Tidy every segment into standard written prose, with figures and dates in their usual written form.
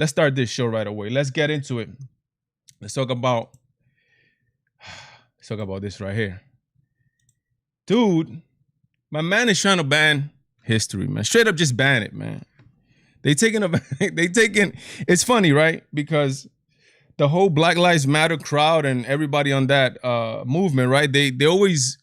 let's start this show right away. Let's get into it. Let's talk about this right here. Dude, my man is trying to ban history, man. Straight up just ban it, man. It's funny, right? Because the whole Black Lives Matter crowd and everybody on that movement, right? They always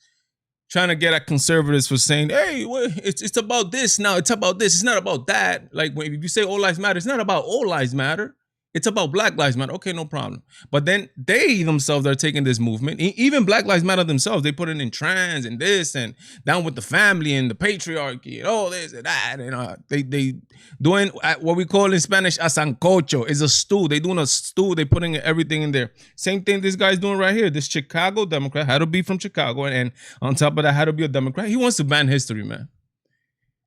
trying to get at conservatives for saying, hey, well, it's about this now. It's about this. It's not about that. Like if you say all lives matter, it's not about all lives matter. It's about Black Lives Matter. Okay, no problem. But then they themselves are taking this movement. Even Black Lives Matter themselves, they put it in trans and this and down with the family and the patriarchy and all this and that. And they doing what we call in Spanish a sancocho. It's a stew. They doing a stew. They putting everything in there. Same thing this guy's doing right here. This Chicago Democrat had to be from Chicago, and on top of that, had to be a Democrat. He wants to ban history, man.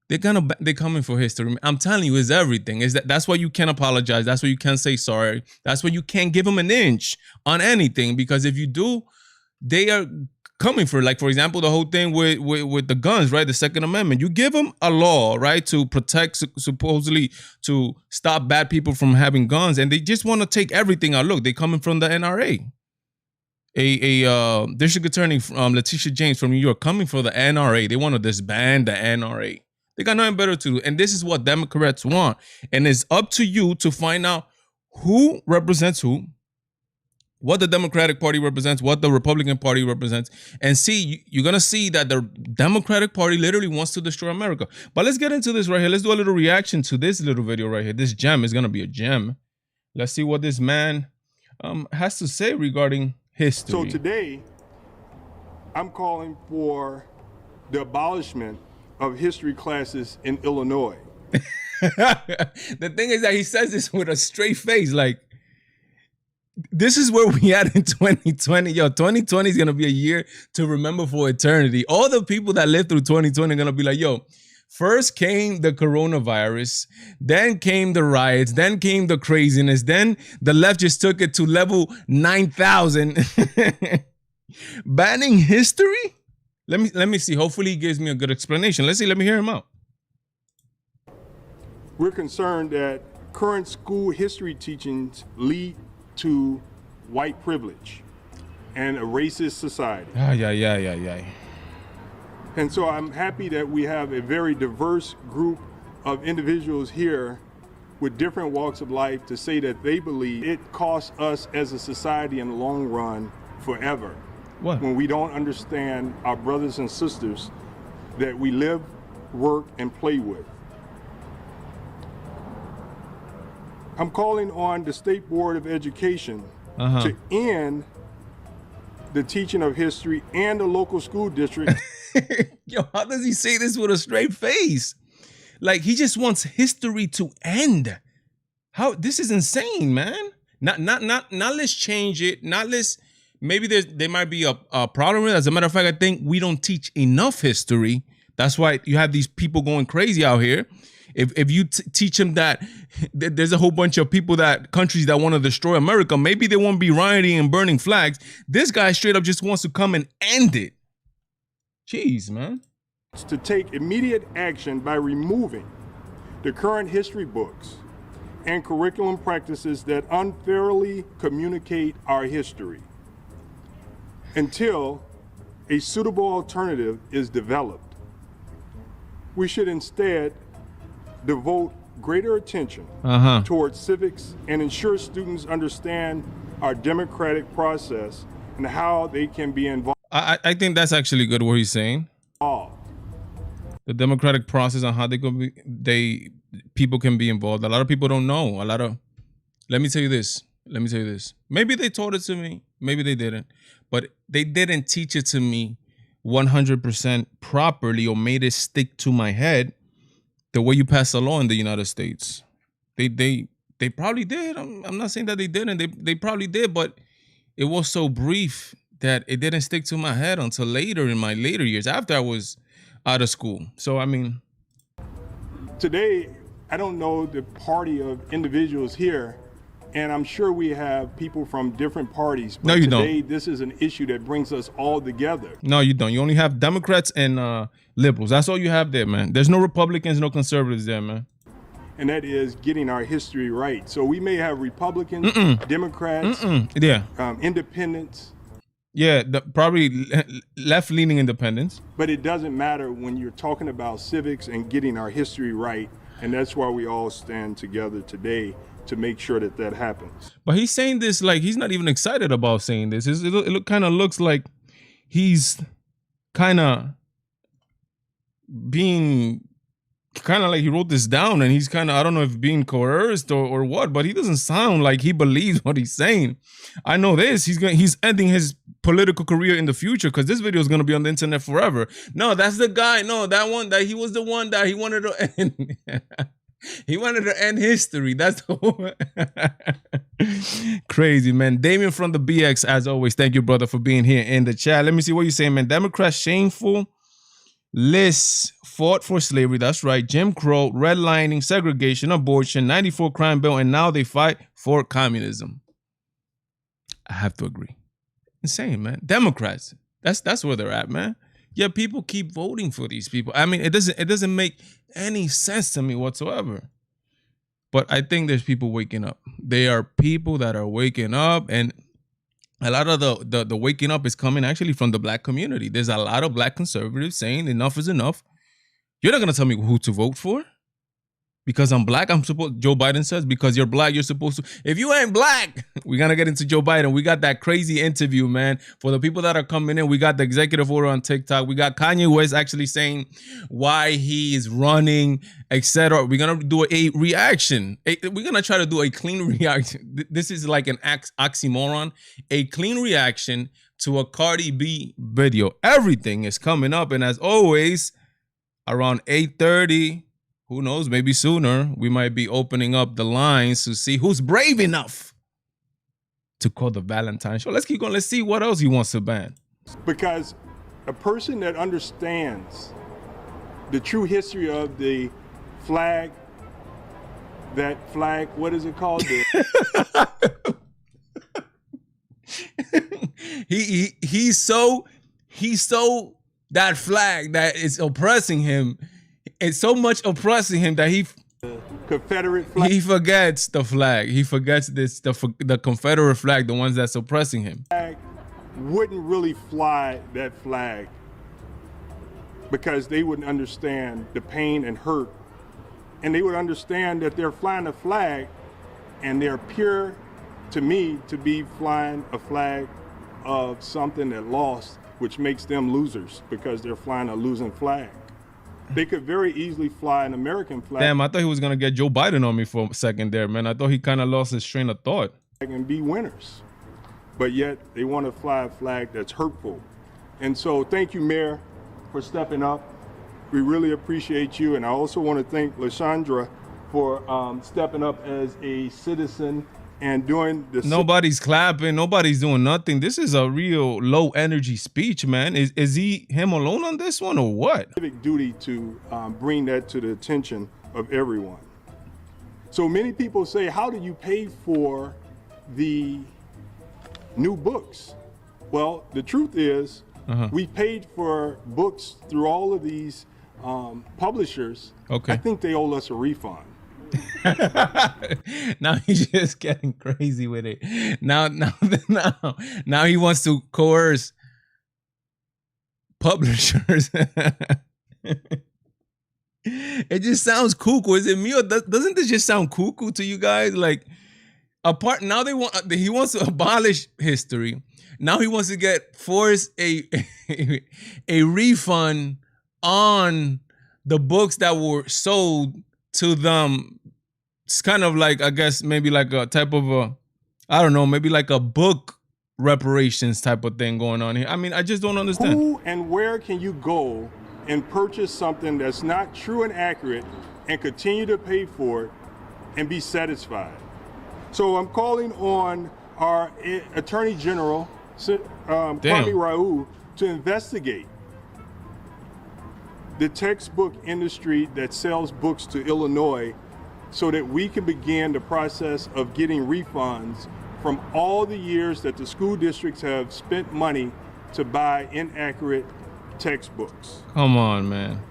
They're coming for history. I'm telling you, it's everything. That's why you can't apologize. That's why you can't say sorry. That's why you can't give them an inch on anything, because if you do, they are coming for, like, for example, the whole thing with the guns, right? The Second Amendment. You give them a law, right, to protect, supposedly to stop bad people from having guns, and they just want to take everything out. Look, they coming from the NRA. A district attorney, Letitia James from New York, coming for the NRA. They want to disband the NRA. They got nothing better to do. And this is what Democrats want. And it's up to you to find out who represents who, what the Democratic Party represents, what the Republican Party represents, and see, you're going to see that the Democratic Party literally wants to destroy America. But let's get into this right here. Let's do a little reaction to this little video right here. This gem is going to be a gem. Let's see what this man has to say regarding history. So today, I'm calling for the abolishment of history classes in Illinois. The thing is that he says this with a straight face. Like, this is where we at in 2020. Yo, 2020 is going to be a year to remember for eternity. All the people that lived through 2020 are going to be like, yo, first came the coronavirus, then came the riots, then came the craziness, then the left just took it to level 9,000. Banning history? Let me see. Hopefully he gives me a good explanation. Let's see. Let me hear him out. We're concerned that current school history teachings lead to white privilege and a racist society. Yeah. And so I'm happy that we have a very diverse group of individuals here with different walks of life to say that they believe it costs us as a society in the long run forever. What? When we don't understand our brothers and sisters that we live, work, and play with. I'm calling on the State Board of Education to end the teaching of history and the local school district. Yo, how does he say this with a straight face? Like, he just wants history to end. How? This is insane, man. Not let's change it. Not let's. Maybe there might be a problem with it. As a matter of fact, I think we don't teach enough history. That's why you have these people going crazy out here. If you teach them that there's a whole bunch of countries that want to destroy America, maybe they won't be rioting and burning flags. This guy straight up just wants to come and end it. Jeez, man. To take immediate action by removing the current history books and curriculum practices that unfairly communicate our history until a suitable alternative is developed. We should instead devote greater attention towards civics and ensure students understand our democratic process and how they can be involved. I think that's actually good what he's saying. The democratic process and how people can be involved. A lot of people don't know. Let me tell you this. Maybe they taught it to me. Maybe they didn't. But they didn't teach it to me 100% properly or made it stick to my head the way you pass a law in the United States. They probably did. I'm not saying that they didn't. They probably did, but it was so brief that it didn't stick to my head until later in my later years after I was out of school. So, I mean. Today, I don't know the party of individuals here, and I'm sure we have people from different parties. But no, you today, don't. This is an issue that brings us all together. No, you don't. You only have Democrats and liberals. That's all you have there, man. There's no Republicans, no conservatives there, man. and that is getting our history right. So we may have Republicans, Democrats, independents. Yeah, probably left-leaning independents. But it doesn't matter when you're talking about civics and getting our history right, and that's why we all stand together today to make sure that that happens. But he's saying this like he's not even excited about saying this. It kind of looks like he's kind of being like he wrote this down and he's kind of, I don't know if being coerced or what, but he doesn't sound like he believes what he's saying. I know this, he's ending his political career in the future because this video is going to be on the internet forever. No, that's the guy. No, that he was the one that he wanted to end. He wanted to end history. That's the whole crazy, man. Damien from the BX, as always, thank you, brother, for being here in the chat. Let me see what you're saying, man. Democrats shameful. Lists fought for slavery. That's right. Jim Crow, redlining, segregation, abortion, 94 crime bill, and now they fight for communism. I have to agree. Insane, man. Democrats. That's where they're at, man. Yeah, people keep voting for these people. I mean, it doesn't make any sense to me whatsoever. But I think there's people waking up. There are people that are waking up, and a lot of the waking up is coming actually from the black community. There's a lot of black conservatives saying enough is enough. You're not going to tell me who to vote for. Because I'm black, Joe Biden says, because you're black, you're supposed to. If you ain't black, we're going to get into Joe Biden. We got that crazy interview, man. For the people that are coming in, we got the executive order on TikTok. We got Kanye West actually saying why he is running, etc. We're going to do a reaction. We're going to try to do a clean reaction. This is like an oxymoron. A clean reaction to a Cardi B video. Everything is coming up. And as always, around 8:30, who knows, maybe sooner, we might be opening up the lines to see who's brave enough to call the Valentine show. Let's keep going. Let's see what else he wants to ban. Because a person that understands the true history of the flag, that flag, what is it called? He's so that flag that is oppressing him. It's so much oppressing him that Confederate flag. He forgets the flag. He forgets the Confederate flag, the ones that's oppressing him. Flag wouldn't really fly that flag because they wouldn't understand the pain and hurt, and they would understand that they're flying a flag, and they're pure to me to be flying a flag of something that lost, which makes them losers because they're flying a losing flag. They could very easily fly an American flag. Damn, I thought he was going to get Joe Biden on me for a second there, man. I thought he kind of lost his train of thought. And be winners. But yet they want to fly a flag that's hurtful. And so thank you, Mayor, for stepping up. We really appreciate you. And I also want to thank LaShondra for stepping up as a citizen and doing this. Nobody's clapping. Nobody's doing nothing. This is a real low energy speech, man. Is him alone on this one or what? Civic duty to bring that to the attention of everyone. So many people say, how do you pay for the new books? Well, the truth is we paid for books through all of these publishers. Okay. I think they owe us a refund. Now he's just getting crazy with it. Now he wants to coerce publishers. It just sounds cuckoo. Is it me or doesn't this just sound cuckoo to you guys? Like, now he wants to abolish history. Now he wants to force a refund on the books that were sold to them. It's kind of like, I guess, maybe like a type of I don't know, maybe like a book reparations type of thing going on here. I mean, I just don't understand. Who and where can you go and purchase something that's not true and accurate and continue to pay for it and be satisfied? So I'm calling on our Attorney General, Kwame Raoul, to investigate the textbook industry that sells books to Illinois so that we can begin the process of getting refunds from all the years that the school districts have spent money to buy inaccurate textbooks. Come on, man.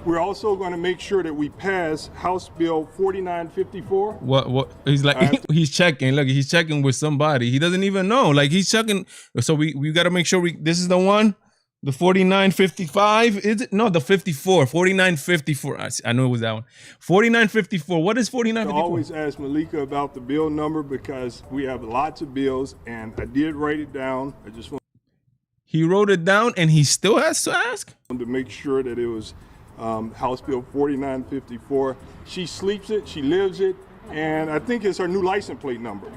We're also going to make sure that we pass House Bill 4954. What? He's like, he's checking. Look, he's checking with somebody. He doesn't even know. Like, he's checking. So we got to make sure this is the one. The 4955, is it? No, the 54. 4954. I know it was that one. 4954. What is 4954? I always ask Malika about the bill number because we have lots of bills, and I did write it down. I just want. He wrote it down, and he still has to ask to make sure that it was House Bill 4954. She sleeps it, she lives it, and I think it's her new license plate number.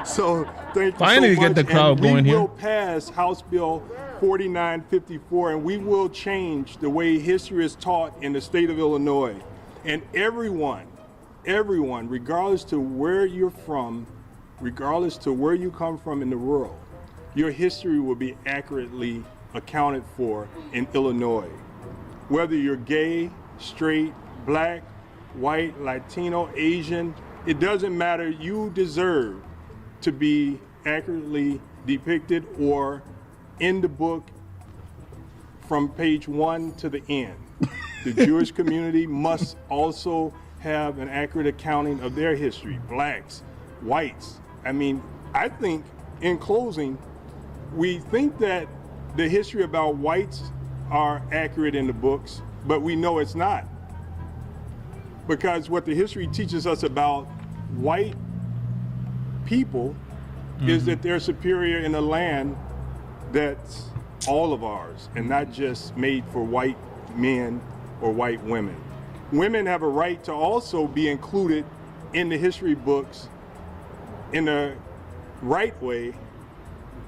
So thank you Finally so much. Get the crowd going here. We will pass House Bill 4954, and we will change the way history is taught in the state of Illinois. And everyone, regardless to where you're from, regardless to where you come from in the world, your history will be accurately accounted for in Illinois. Whether you're gay, straight, black, white, Latino, Asian, it doesn't matter. You deserve to be accurately depicted or in the book from page 1 to the end. The Jewish community must also have an accurate accounting of their history. Blacks, whites. I mean, I think, in closing, we think that the history about whites are accurate in the books, but we know it's not. Because what the history teaches us about white people is that they're superior in a land that's all of ours and not just made for white men or white women. Women have a right to also be included in the history books in the right way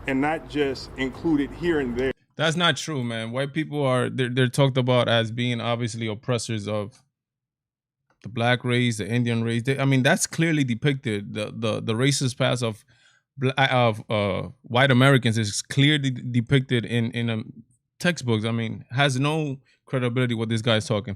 and not just included here and there. That's not true, man. White people are they're talked about as being obviously oppressors of the black race, the Indian race. I mean, that's clearly depicted. The racist past of white Americans is clearly depicted in textbooks. I mean, has no credibility what this guy's talking.